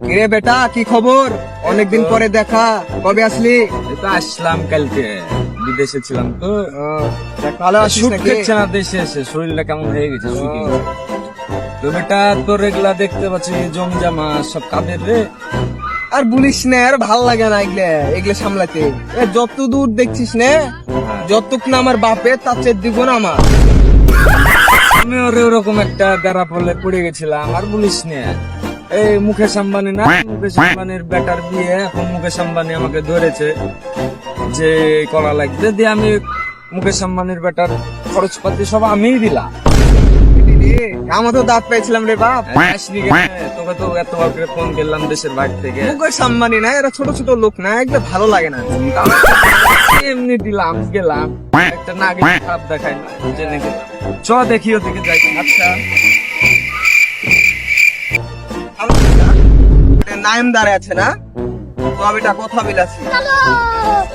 কিরে বেটা, কি খবর? অনেকদিন পরে দেখা, কবে আসলি? এই তো আসলাম কালকে, বিদেশে ছিলাম তো। ভালো আছিস শুট নাকি? খেচ্ছে না দেশে এসে, শরীরটা কেমন হয়ে গেছে শুকিয়ে গেছে। তো বেটা তোর এগুলা দেখতে পাচ্ছি জমজামা সব কাদের রে? আর বলিস না, আর ভাল লাগে না এগুলা এগুলা সামলাতে। যত দূর দেখছিস না, যতটুক না আমার বাপের তার চেয়ে দ্বিগুণ আমার। আমি ওরকম একটা বেড়া পড়লে পড়ে গেছিলাম, আর বলিস না। এই মুকেশ আম্বানি না, মুকেশ আম্বানির বেটার বিয়ে, এখন মুকেশ আম্বানি আমাকে ধরেছে যে করা লাগবে, দিয়ে আমি মুকেশ আম্বানির বেটার খরচপাতি সব আমিই দিলাম। আমার তো দাঁত পেয়েছিলাম রে বাপ। আসলি কেন? তোকে তো এতবার করে ফোন করলাম দেশের বাইরে থেকে। মুকেশ আম্বানি না, এরা ছোট ছোট লোক না, এগুলো ভালো লাগে না। এমনি দিলাম, গেলাম, একটা নাগে খারাপ দেখায় না, জেনে গেলাম। চ দেখি ওদিকে যাই। আচ্ছা, নাইমদারে আছে না, তো আমি এটা কথা বিলাসি।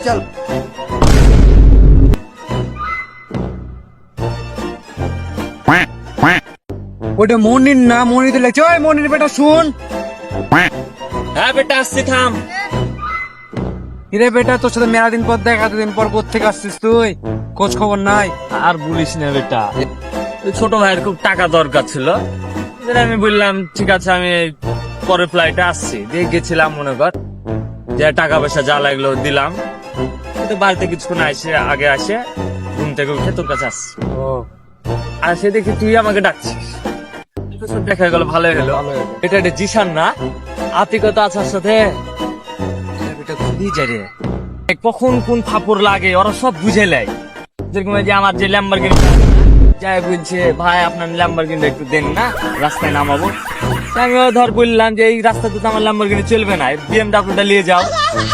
চল ওটা মনির না, মনির লেগছে। ওই মনির বেটা শুন। হ্যাঁ বেটা আসছি, থাম। কিরে বেটা, তোর সাথে মেলা দিন পর দেখা, এতদিন পর কোত্থেকে আসছিস তুই? খোঁজ খবর নাই। আর বলিস না বেটা, ওই ছোট ভাইয়ের খুব টাকা দরকার ছিল, যেটা আমি বললাম ঠিক আছে আমি পরে ফ্লাইটে আসছি, দিয়ে গেছিলাম মনে কর, যে টাকা পয়সা যা লাগলো দিলাম, তো বাড়িতে কিছুক্ষণ আগে আসে ঘুম থেকে উঠে তোর কাছে আসছি। ও, আর সে দেখি তুই আমাকে ডাকছিস, তো সব দেখা গেল, ভালোই হলো। এটা একটা জিসান না, আতিকতা আছার সাথে বেটা খুবই যায় রে। কখন কোন ফাপড় লাগে ওরা সব বুঝে নেয়। যেরকম এই যে আমার যে ল্যাম্বরগিনি যাই বলছে, ভাই আপনার ল্যাম্বরগিনি একটু দেন না, রাস্তায় নামাবো। তা আমিও ধর বললাম যে এই রাস্তাতে তো আমার ল্যাম্বরগিনি চলবে না, বিএমডাব্লিউটা নিয়ে যাও।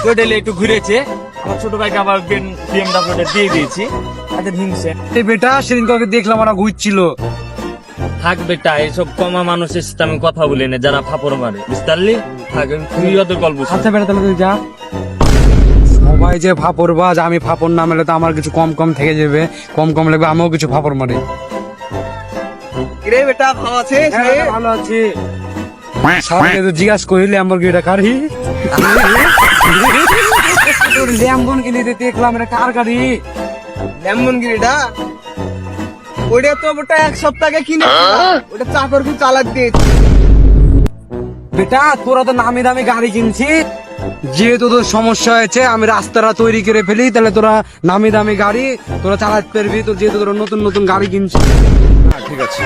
তো ওটা নিয়ে একটু ঘুরেছে, আমার ছোট ভাইকে আবার বিএমডাব্লিউটা দিয়ে দিয়েছি। তাদের হিংসে এই বেটা সেদিন কাউকে দেখলাম, ওরা ঘুরছিল। থাক বেটা, এইসব কমা মানুষের সাথে আমি কথা বলি না, যারা ফাপড় মারে, বুঝতে পারলি? থাক, তুই ওদের গল্প শোন। আচ্ছা বেটা, তাহলে তুই যা। সবাই যে ফাপড় বাজ, আমি ফাপড় না মেলে তো আমার কিছু কম কম থেকে যাবে, কম কম লাগবে, আমিও কিছু ফাপড় মারি। কিরে বেটা, ভালো আছিস? ভালো আছি। সবাইকে তো জিজ্ঞাসা করিলে আমার গিয়ে গাড়ি ল্যাম্বন কিনে দেখলাম, এটা কার গাড়ি? ল্যামবরগিনিটা ওইটা তো ওটা এক সপ্তাহে কিনে ওটা চাকরকে চালাক দিয়েছে। বেটা তোরা তো নামি দামি গাড়ি কিনছি, যেহেতু তোর সমস্যা হয়েছে আমি রাস্তাটা তৈরি করে ফেলি, তাহলে তোরা নামি দামি গাড়ি তোরা চালাতে পারবি। তো যেহেতু তোরা নতুন নতুন গাড়ি কিনছিস, ঠিক আছে।